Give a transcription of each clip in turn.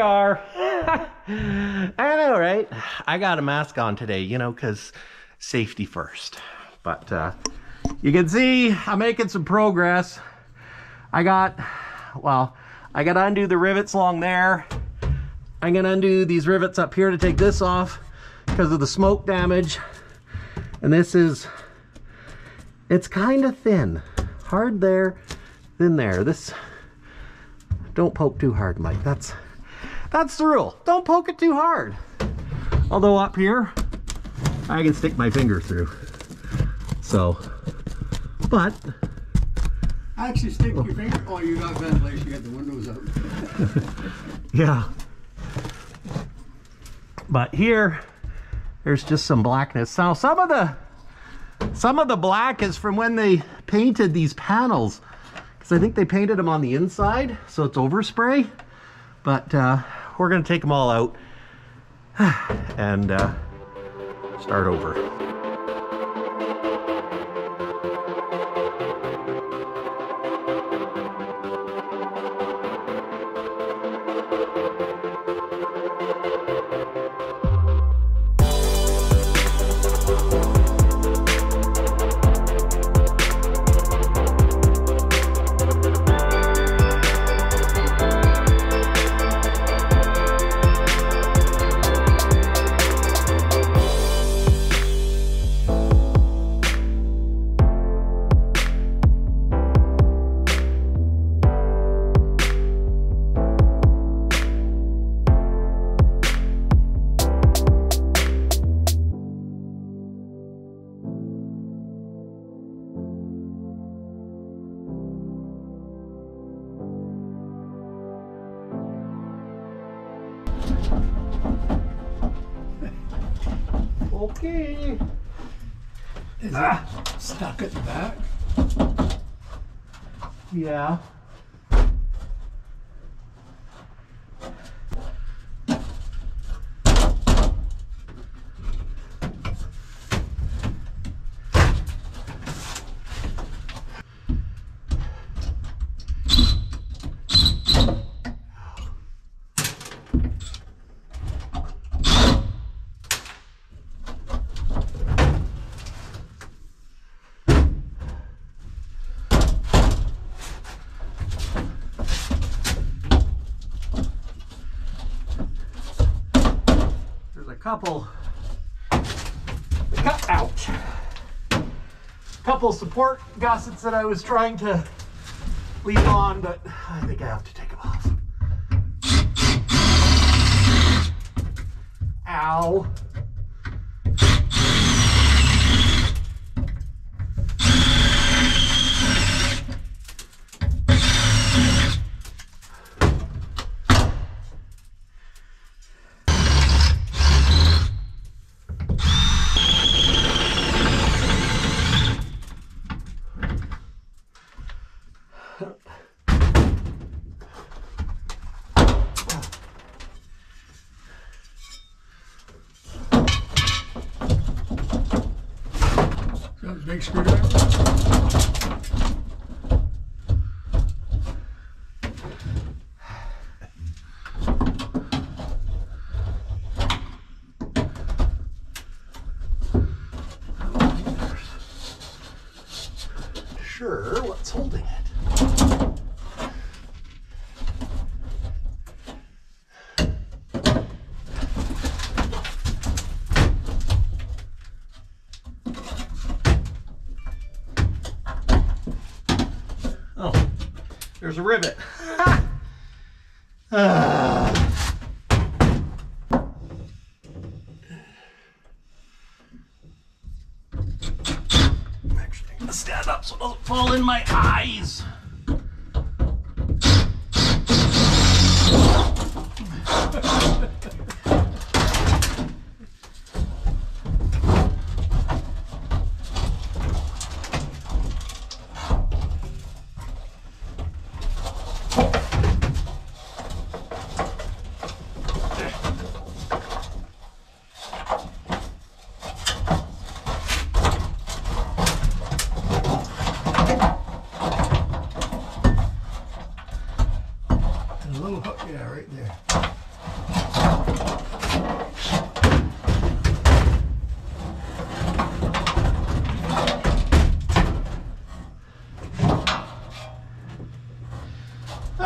we are. I know, right? I got a mask on today, you know, because safety first. But you can see I'm making some progress. I got to undo the rivets along there. I'm gonna undo these rivets up here to take this off because of the smoke damage. And this is, it's kind of thin. Hard there, thin there. This, don't poke too hard, Mike. That's the rule. Don't poke it too hard. Although up here, I can stick my finger through. So, but. Actually stick your finger. Oh, you got ventilation, you got the windows up. Yeah. But here, there's just some blackness. Now, some of the black is from when they painted these panels. Because I think they painted them on the inside, so it's overspray. But we're gonna take them all out and start over. Okay. Is it stuck at the back? Yeah. Couple support gussets that I was trying to leave on, but I think I have to take them off. Ow. Big screwdriver. Sure, what's holding it? There's a rivet. I'm actually gonna stand up so it doesn't fall in my eyes.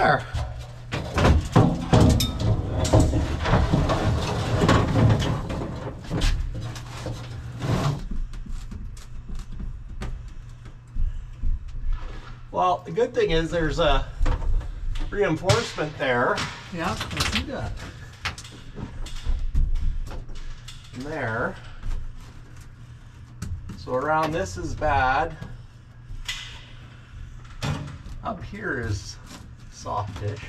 There. Well, the good thing is there's a reinforcement there. Yeah, I see that. And there. So around this is bad. Up here is softish.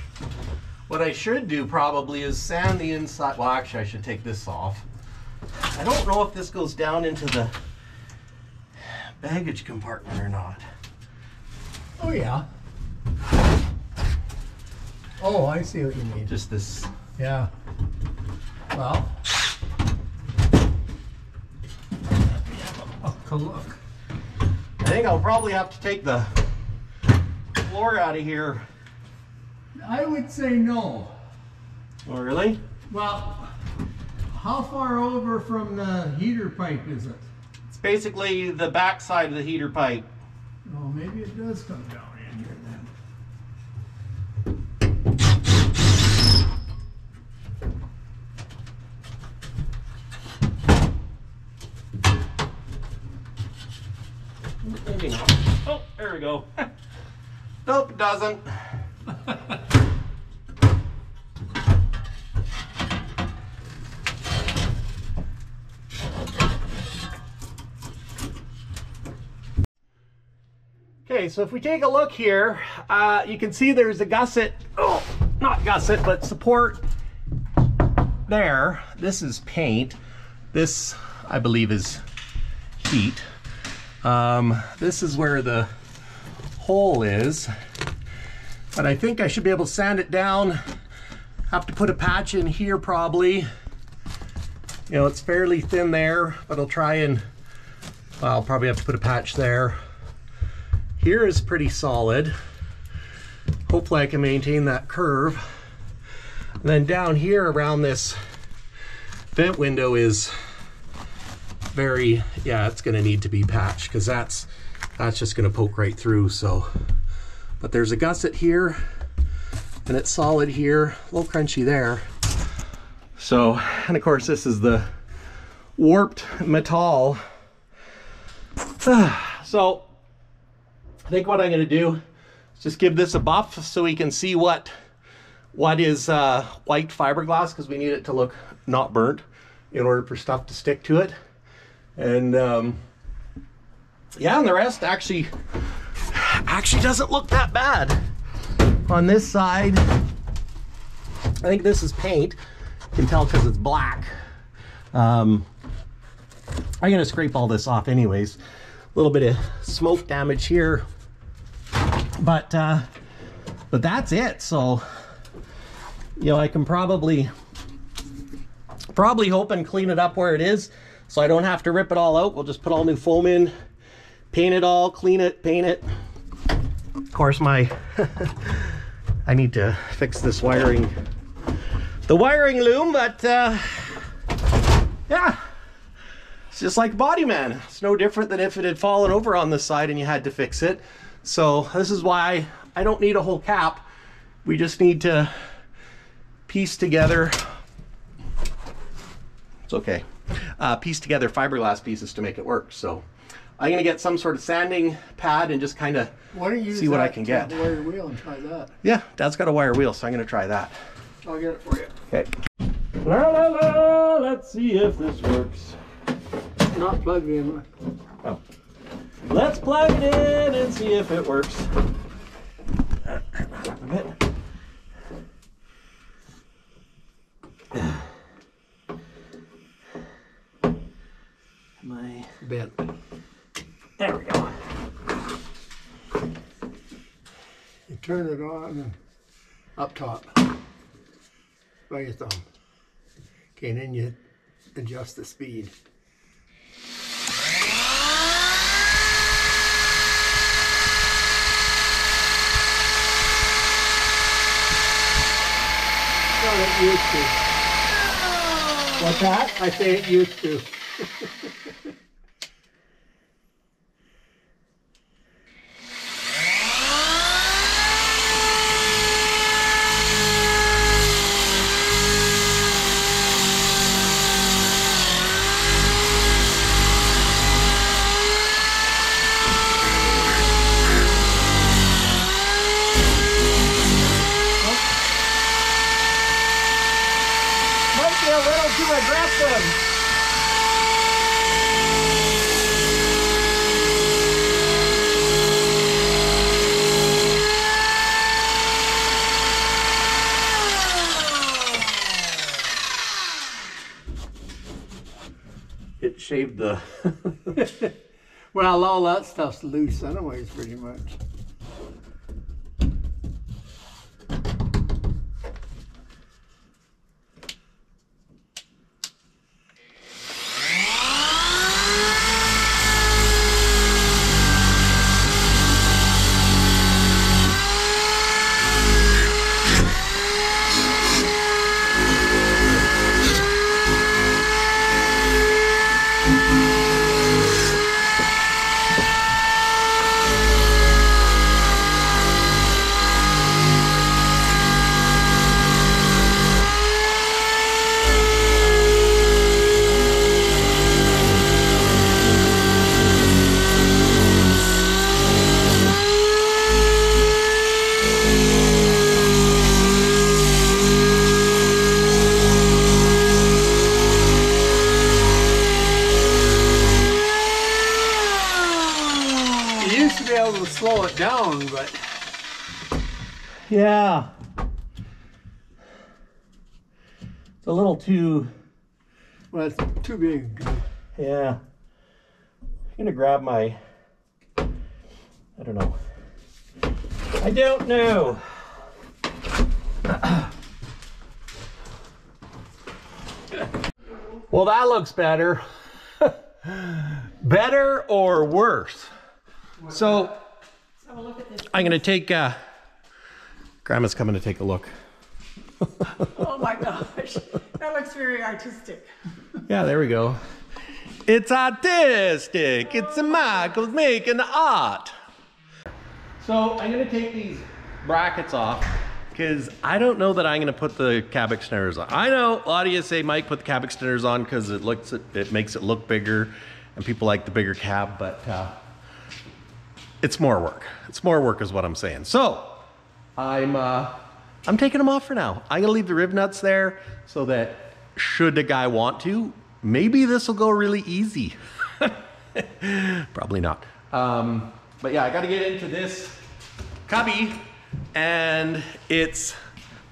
What I should do probably is sand the inside. Well, actually, I should take this off. I don't know if this goes down into the baggage compartment or not. Oh, yeah. Oh, I see what you mean. Just this. Yeah. Well. Oh, look. I think I'll probably have to take the floor out of here. I would say no. Oh, really? Well, how far over from the heater pipe is it? It's basically the back side of the heater pipe. Oh, maybe it does come down in here then. Maybe not. Oh, there we go. Nope, it doesn't. Okay, so if we take a look here, you can see there's a gusset, oh, not gusset, but support there. This is paint. This, I believe, is heat. This is where the hole is, but I think I should be able to sand it down. Have to put a patch in here probably. You know, it's fairly thin there, but I'll try and, well, I'll probably have to put a patch there. Here is pretty solid. Hopefully I can maintain that curve. And then down here around this vent window is very, yeah, it's gonna need to be patched because that's just gonna poke right through. So, but there's a gusset here and it's solid here, a little crunchy there. So, and of course this is the warped metal. So I think what I'm gonna do is just give this a buff so we can see what is white fiberglass, because we need it to look not burnt in order for stuff to stick to it. And yeah, and the rest actually doesn't look that bad. On this side, I think this is paint. You can tell because it's black. I'm gonna scrape all this off anyways. A little bit of smoke damage here, but that's it. So, you know, I can probably hope and clean it up where it is, so I don't have to rip it all out. We'll just put all new foam in, paint it all, clean it, paint it. Of course, my I need to fix this wiring, the wiring loom, but yeah, it's just like Body Man. It's no different than if it had fallen over on this side and you had to fix it. So this is why I don't need a whole cap. We just need to piece together, it's okay, piece together fiberglass pieces to make it work. So I'm gonna get some sort of sanding pad and just kind of see what I can get. Wire wheel and try that. Yeah, Dad's got a wire wheel, so I'm gonna try that. I'll get it for you. Okay. La la la, let's see if this works. Not plugged in. Oh. Let's plug it in and see if it works. A bit. My bent. There we go. You turn it on and up top by your thumb. Okay, and then you adjust the speed. Well, it used to. What's that? I say it used to. too aggressive. It shaved the... Well, all that stuff's loose anyways, pretty much. To slow it down, but yeah, it's a little too, well, it's too big. yeah. I'm gonna grab my, I don't know, well, that looks better. Better or worse? So I'm gonna take Grandma's coming to take a look. Oh my gosh, that looks very artistic. Yeah, there we go. It's artistic. It's a Michael's making the art. So I'm gonna take these brackets off because I don't know that I'm gonna put the cab extenders on. I know a lot of you say, Mike, put the cab extenders on because it makes it look bigger and people like the bigger cab, but it's more work. It's more work is what I'm saying. So I'm taking them off for now. I'm gonna leave the rib nuts there so that should the guy want to, maybe this will go really easy. Probably not. But yeah, I gotta get into this cubby and it's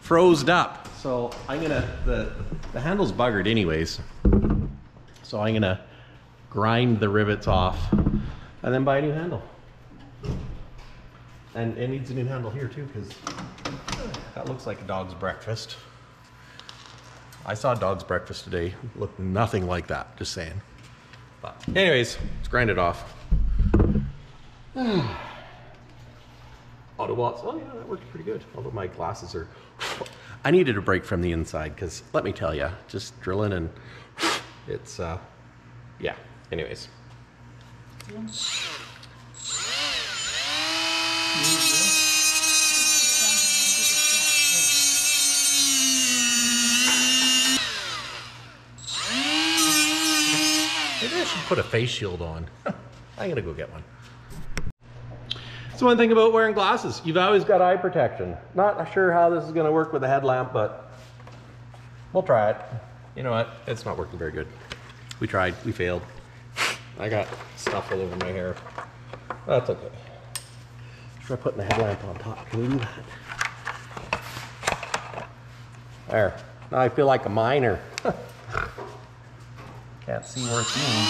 froze up. So I'm gonna, the handle's buggered anyways. So I'm gonna grind the rivets off and then buy a new handle. And it needs a new handle here too, because that looks like a dog's breakfast. I saw a dog's breakfast today. It looked nothing like that, just saying. But anyways, let's grind it off. Auto watts, oh yeah, that worked pretty good. Although my glasses are, I needed a break from the inside because let me tell you, just drilling and it's, yeah, anyways. Maybe I should put a face shield on. I'm gonna go get one. So one thing about wearing glasses, you've always got eye protection. Not sure how this is gonna work with a headlamp, but we'll try it. You know what? It's not working very good. We tried, we failed. I got stuff all over my hair. That's okay. Try putting the headlamp on top. Can we do that? There. Now I feel like a miner. Can't see worth being.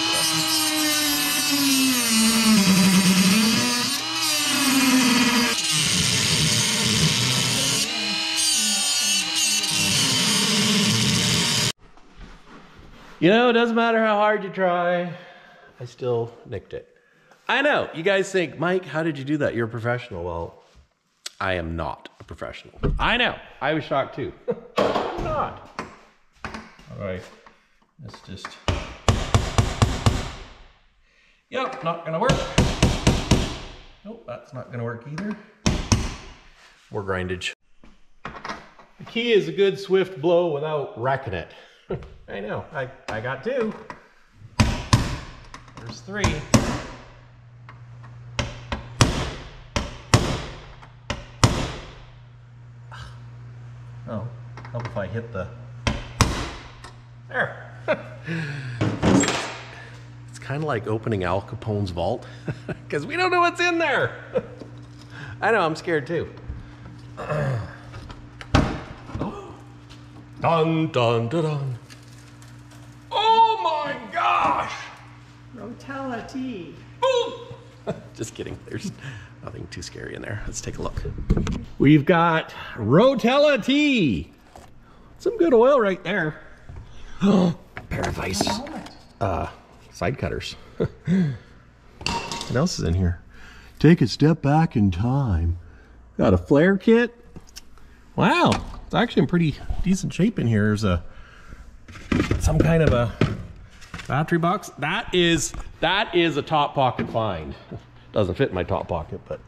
You know, it doesn't matter how hard you try, I still nicked it. I know, you guys think, Mike, how did you do that? You're a professional. Well, I am not a professional. I know, I was shocked too. I'm not. All right, let's just, yep, not gonna work. Nope, that's not gonna work either. More grindage. The key is a good swift blow without wrecking it. I know, I got two. There's three. Oh, help if I hit the... There. It's kind of like opening Al Capone's vault because we don't know what's in there. I know, I'm scared too. Dun, dun, dun, dun. Oh my gosh! Rotella tea. Just kidding. There's nothing too scary in there. Let's take a look. We've got Rotella tea. Some good oil right there. Oh, pair of ice. Side cutters. What else is in here? Take a step back in time. Got a flare kit. Wow, it's actually in pretty decent shape in here. There's some kind of a battery box. That is a top pocket find. Doesn't fit in my top pocket, but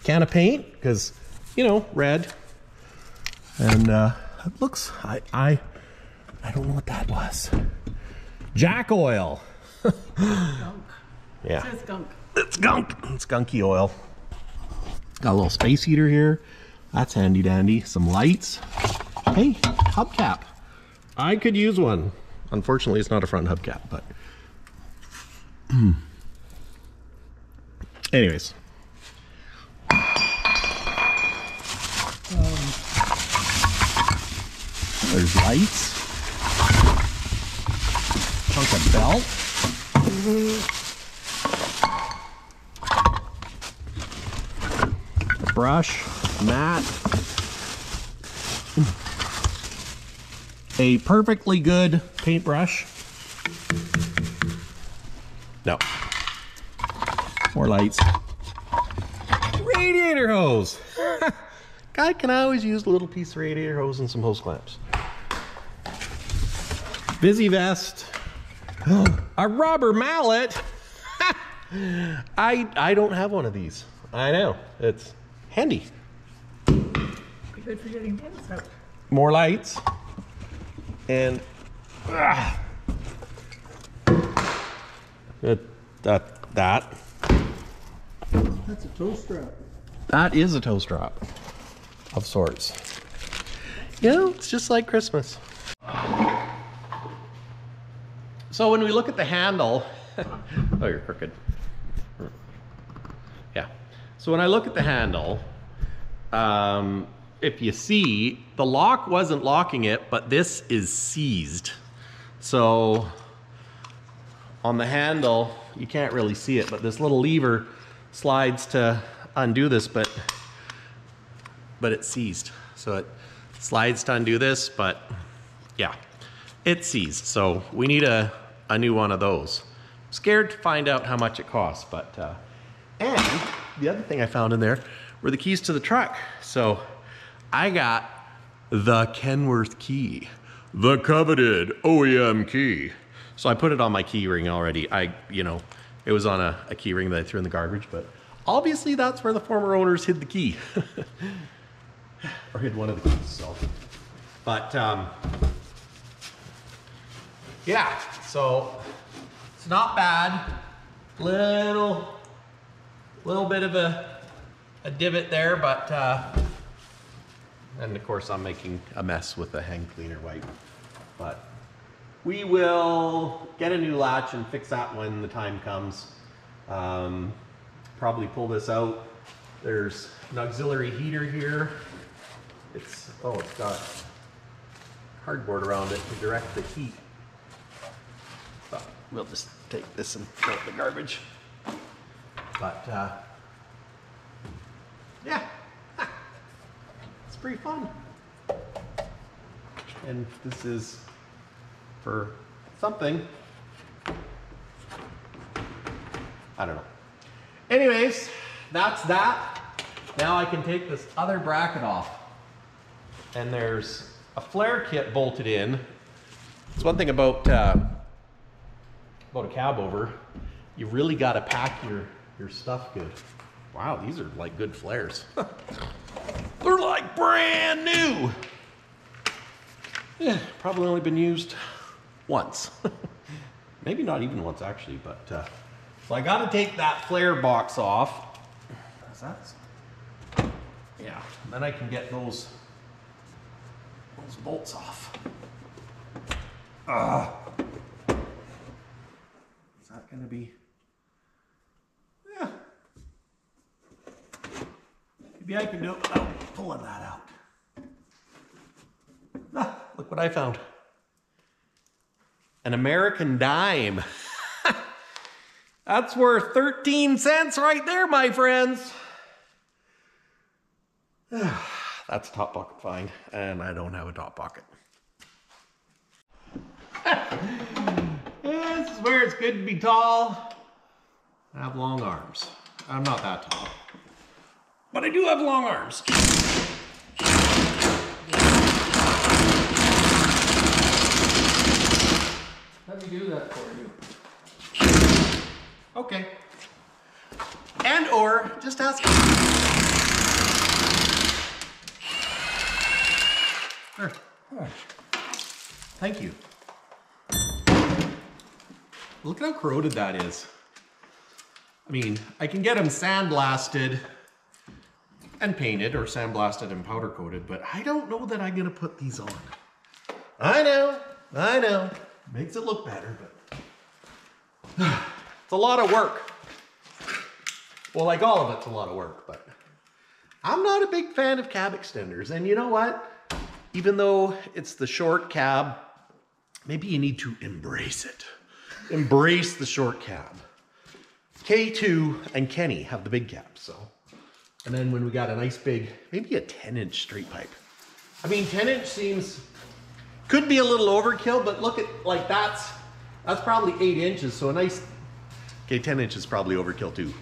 can of paint because you know, red. And it looks, I don't know what that was. Jack oil. Gunk. Yeah. It says gunk. It's gunk. It's gunky oil. Got a little space heater here. That's handy dandy. Some lights. Hey, hubcap. I could use one. Unfortunately, it's not a front hubcap, but anyways. There's lights. Chunk of belt. Brush, mat. A perfectly good paintbrush. No. More lights. Radiator hose. God can always use a little piece of radiator hose and some hose clamps. Busy vest. A rubber mallet. I don't have one of these. I know. It's handy. Be good for getting dents out. More lights. And that. That's a toe strap. That is a toe strap of sorts. You know, it's just like Christmas. So when we look at the handle, oh, you're crooked. Yeah. So when I look at the handle, if you see, the lock wasn't locking it, but this is seized. So on the handle, you can't really see it, but this little lever slides to undo this, but it's seized. So it slides to undo this, but yeah, it's seized. So we need a new one of those. I'm scared to find out how much it costs, but and the other thing I found in there were the keys to the truck. So I got the Kenworth key, the coveted OEM key. So I put it on my key ring already. It was on a key ring that I threw in the garbage, but obviously that's where the former owners hid the key. Or hid one of the keys, so. But, yeah, so it's not bad. Little bit of a divot there, but, and of course I'm making a mess with the hang cleaner wipe. But we will get a new latch and fix that when the time comes. Probably pull this out. There's an auxiliary heater here. It's got cardboard around it to direct the heat. But we'll just take this and throw it in the garbage. But yeah, it's pretty fun. And this is for something. I don't know. Anyways, that's that. Now I can take this other bracket off. And there's a flare kit bolted in. It's one thing about a cab over. You really got to pack your stuff good. Wow, these are like good flares. They're like brand new. Yeah, probably only been used once. Maybe not even once actually, but so I got to take that flare box off. Yeah, then I can get those bolts off. Is that gonna be? Yeah. Maybe I can do it without pulling that out. Ah, look what I found. An American dime. That's worth 13 cents right there, my friends. That's a top pocket find, and I don't have a top pocket. This is where it's good to be tall. I have long arms. I'm not that tall, but I do have long arms. Let me do that for you. Okay. And or just ask. Sure. Thank you. Look how corroded that is. I mean, I can get them sandblasted and painted, or sandblasted and powder coated, but I don't know that I'm gonna put these on. I know. Makes it look better, but it's a lot of work. Well, like all of it's a lot of work, but I'm not a big fan of cab extenders. And you know what? Even though it's the short cab, maybe you need to embrace it. Embrace the short cab. K2 and Kenny have the big cab, so. And then when we got a nice big, maybe a 10-inch straight pipe. I mean, 10-inch seems, could be a little overkill, but look at, like that's probably 8 inches, so a nice, okay, 10 inch is probably overkill too.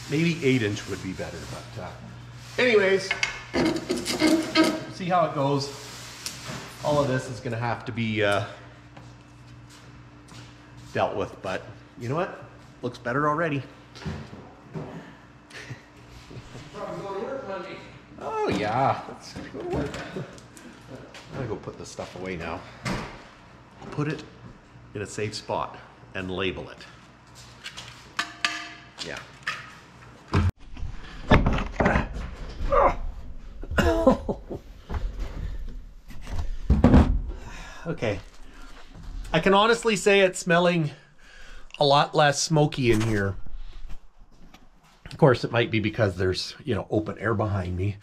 Maybe 8-inch would be better, but anyways, see how it goes. All of this is gonna have to be dealt with, but you know what? Looks better already. Probably go to work Monday. Oh yeah, let's go to work. I'm gonna go put this stuff away now. Put it in a safe spot and label it. Yeah. Okay. I can honestly say it's smelling a lot less smoky in here. Of course, it might be because there's, you know, open air behind me.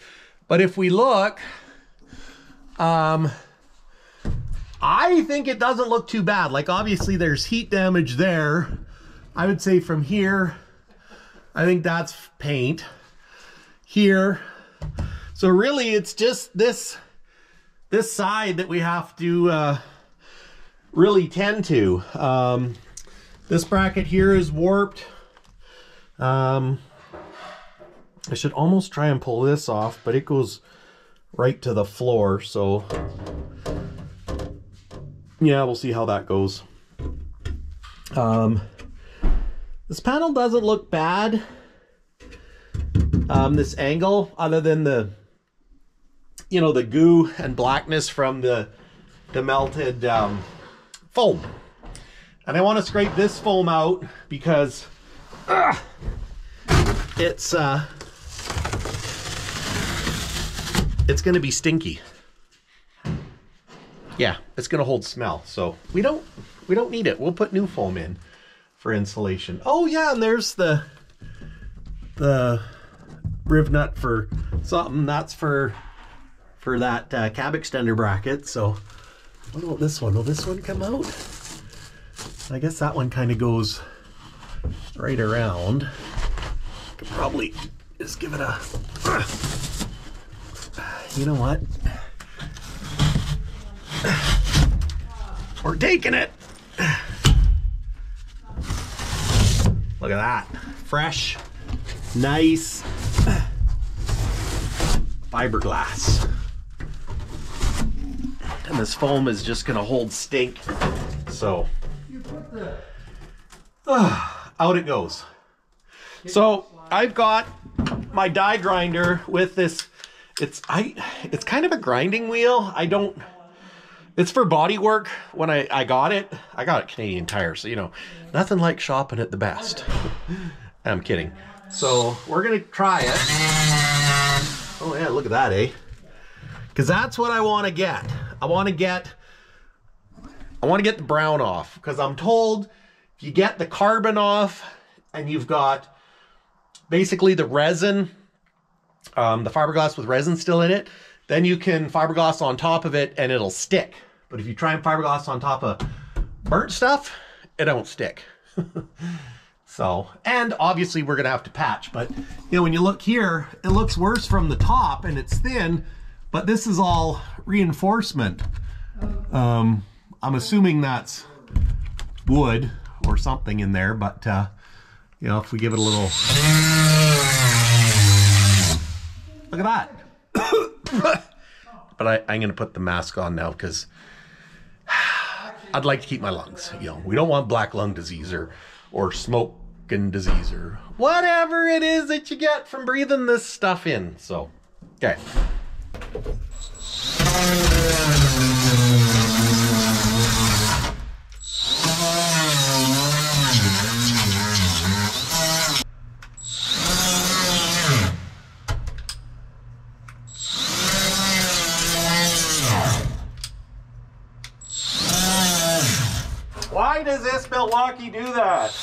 But if we look, I think it doesn't look too bad. Like, obviously there's heat damage there. I would say from here, I think that's paint. Here. So really it's just this side that we have to really tend to. This bracket here is warped. I should almost try and pull this off, but it goes right to the floor, so yeah, we'll see how that goes. This panel doesn't look bad. This angle, other than the, you know, the goo and blackness from the melted foam. And I want to scrape this foam out because it's going to be stinky. Yeah, it's going to hold smell. So we don't need it. We'll put new foam in for insulation. Oh yeah, and there's the riv nut for something. That's for that cab extender bracket. So what about this one? Will this one come out? I guess that one kind of goes right around. Could probably just give it a, you know what? We're taking it. Look at that. Fresh, nice fiberglass. And this foam is just gonna hold stink. So out it goes. So I've got my die grinder with this. It's kind of a grinding wheel. It's for body work. When I got it Canadian Tire, so you know, nothing like shopping at the best. I'm kidding. So we're gonna try it. Oh yeah, look at that, eh? Because that's what I want to get. I want to get I want to get the brown off because I'm told if you get the carbon off and you've got basically the resin, the fiberglass with resin still in it, then you can fiberglass on top of it and it'll stick. But if you try and fiberglass on top of burnt stuff, it don't stick. So, and obviously we're gonna have to patch, but you know, when you look here, it looks worse from the top and it's thin, but this is all reinforcement. I'm assuming that's wood or something in there, but you know, if we give it a little, look at that. But I'm gonna put the mask on now because I'd like to keep my lungs. You know, we don't want black lung disease or smoking disease or whatever it is that you get from breathing this stuff in. So, okay. Why does this Milwaukee do that?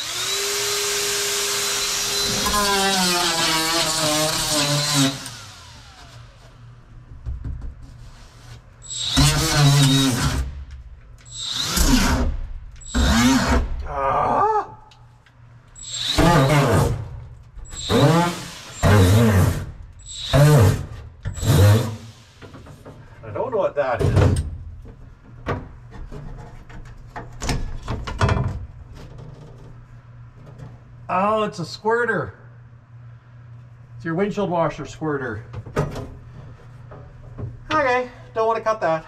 I don't know what that is. Oh, it's a squirter. It's your windshield washer squirter. Okay, don't want to cut that.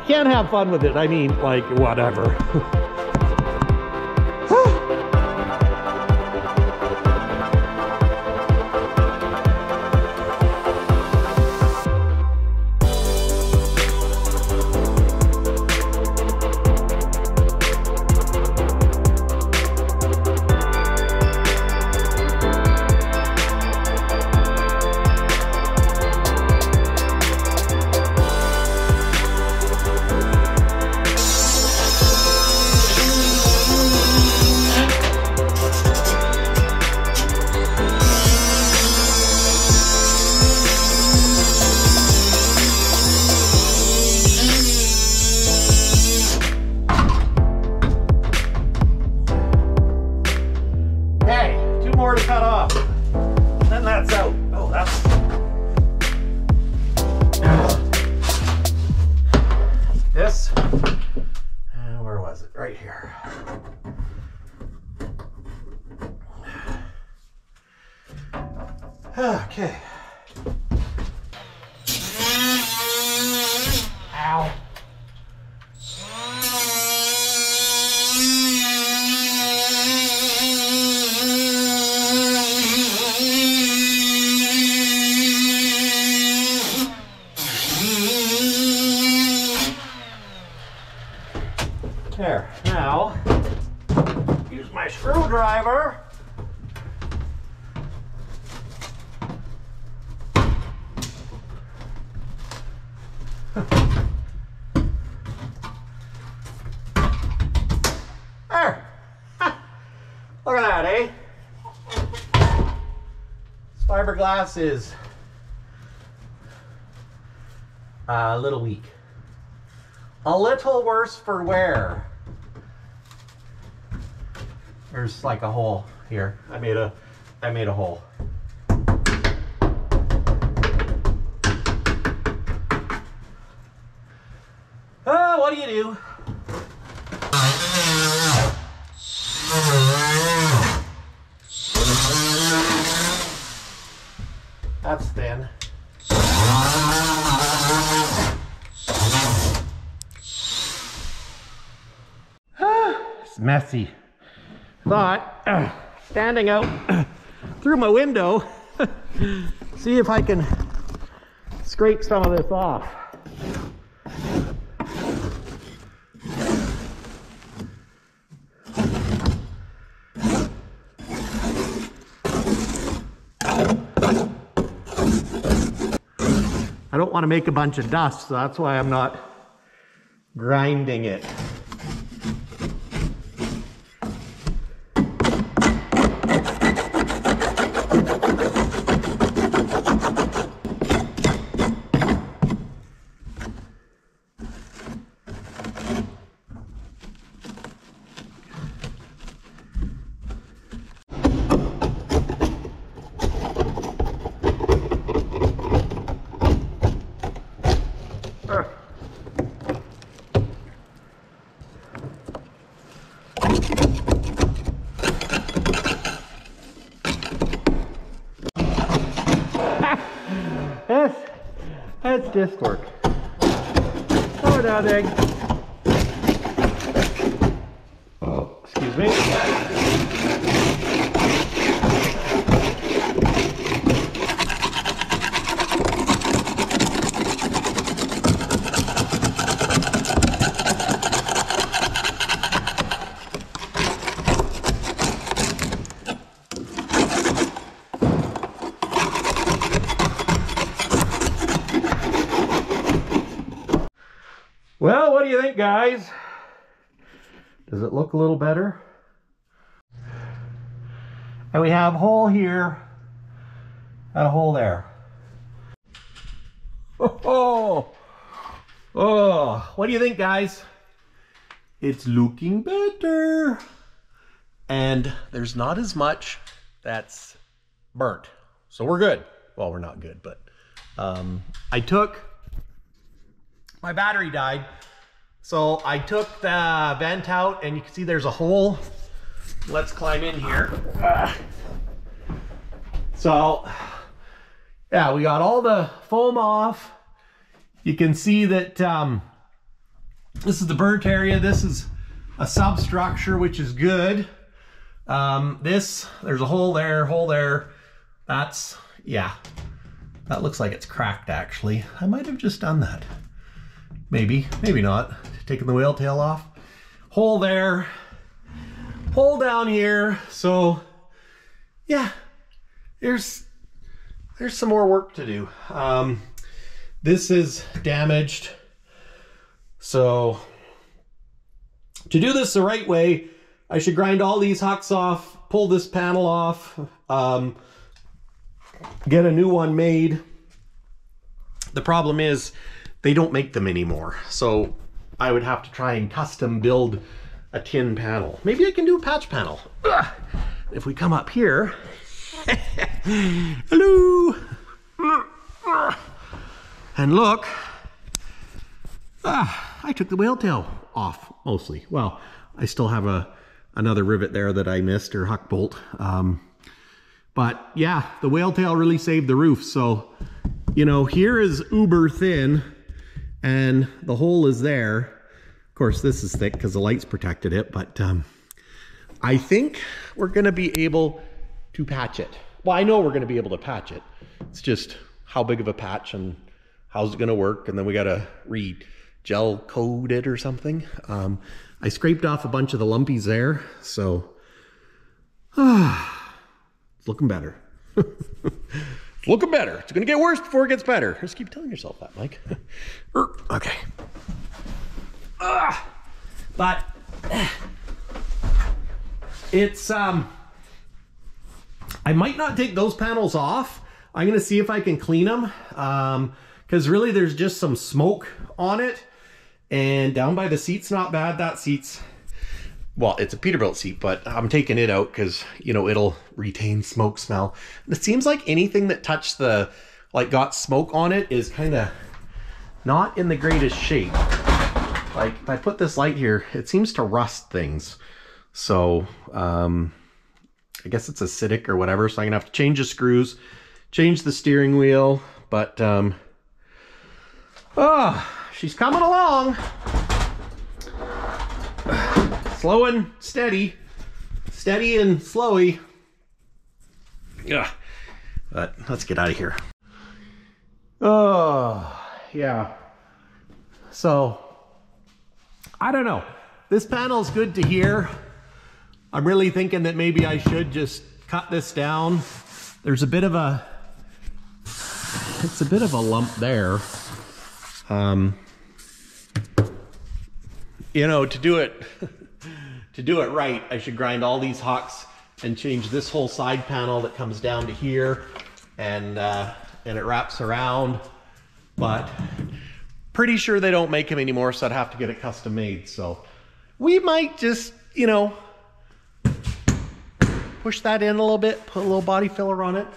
Can't have fun with it. I mean, like, whatever. More to cut off. Then that's out. Oh, that's... This. Where was it? Right here. Okay. Ow. There, now, use my screwdriver. There. Look at that, eh? This fiberglass is a little weak. A little worse for wear. There's like a hole here. I made a hole. Oh, what do you do? That's thin. it's messy. Thought, standing out through my window, see if I can scrape some of this off. I don't want to make a bunch of dust, so that's why I'm not grinding it. That's disc work. Oh, nothing. Oh, excuse me. Well, what do you think, guys? Does it look a little better? And we have a hole here and a hole there. Oh, what do you think, guys? It's looking better. And there's not as much that's burnt. So we're good. Well, we're not good, but my battery died. So I took the vent out and you can see there's a hole. Let's climb in here. So yeah, we got all the foam off. You can see that this is the burnt area. This is a substructure, which is good. There's a hole there. That's, yeah, that looks like it's cracked actually. I might have just done that. Maybe not. Taking the whale tail off. Hole there. Hole down here. So yeah, there's some more work to do. This is damaged. So to do this the right way, I should grind all these hucks off, pull this panel off, get a new one made. The problem is they don't make them anymore. So I would have to try and custom build a tin panel. Maybe I can do a patch panel. Ugh. If we come up here, hello, and look, I took the whale tail off mostly. Well, I still have another rivet there that I missed, or huck bolt. But yeah, the whale tail really saved the roof. So, you know, here is uber thin and the hole is there. Of course, this is thick because the lights protected it, but I think we're gonna be able to patch it. Well, I know we're gonna be able to patch it. It's just how big of a patch and how's it gonna work, and then we gotta re-gel coat it or something. I scraped off a bunch of the lumpies there, so it's looking better. It's looking better. It's gonna get worse before it gets better. Just keep telling yourself that, Mike. Okay. But it's I might not take those panels off. I'm gonna see if I can clean them, because really there's just some smoke on it, and down by the seat's not bad. That seat's, well, it's a Peterbilt seat, but I'm taking it out because, you know, it'll retain smoke smell. And it seems like anything that touched the, like, got smoke on it is kind of not in the greatest shape. Like, if I put this light here, it seems to rust things. So, I guess it's acidic or whatever, so I'm gonna have to change the screws, change the steering wheel, but, she's coming along. slow and steady. Steady and slowy. Yeah. But let's get out of here. Oh, yeah. So, I don't know. This panel's good to hear. I'm really thinking that maybe I should just cut this down. There's a bit of a, it's a bit of a lump there. You know, to do it right, I should grind all these hocks and change this whole side panel that comes down to here, and it wraps around. But pretty sure they don't make them anymore, so I'd have to get it custom made. So we might just, you know, push that in a little bit, put a little body filler on it,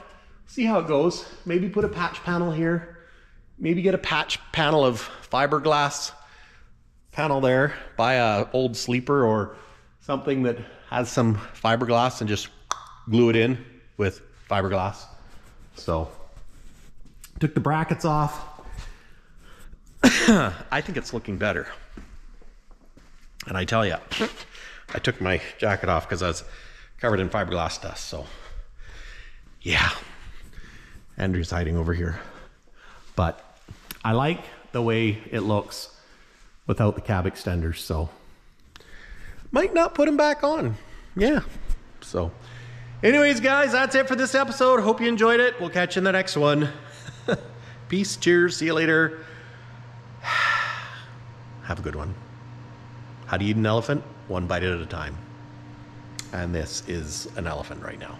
see how it goes. Maybe put a patch panel here. Maybe get a patch panel of fiberglass panel there. Buy a old sleeper or something that has some fiberglass and just glue it in with fiberglass. So, took the brackets off. I think it's looking better. And I tell you, I took my jacket off because I was covered in fiberglass dust. So, yeah. Andrew's hiding over here. But I like the way it looks without the cab extenders. So, might not put them back on. Yeah. So, anyways, guys, that's it for this episode. Hope you enjoyed it. We'll catch you in the next one. Peace. Cheers. See you later. Have a good one. How do you eat an elephant? One bite at a time. And this is an elephant right now.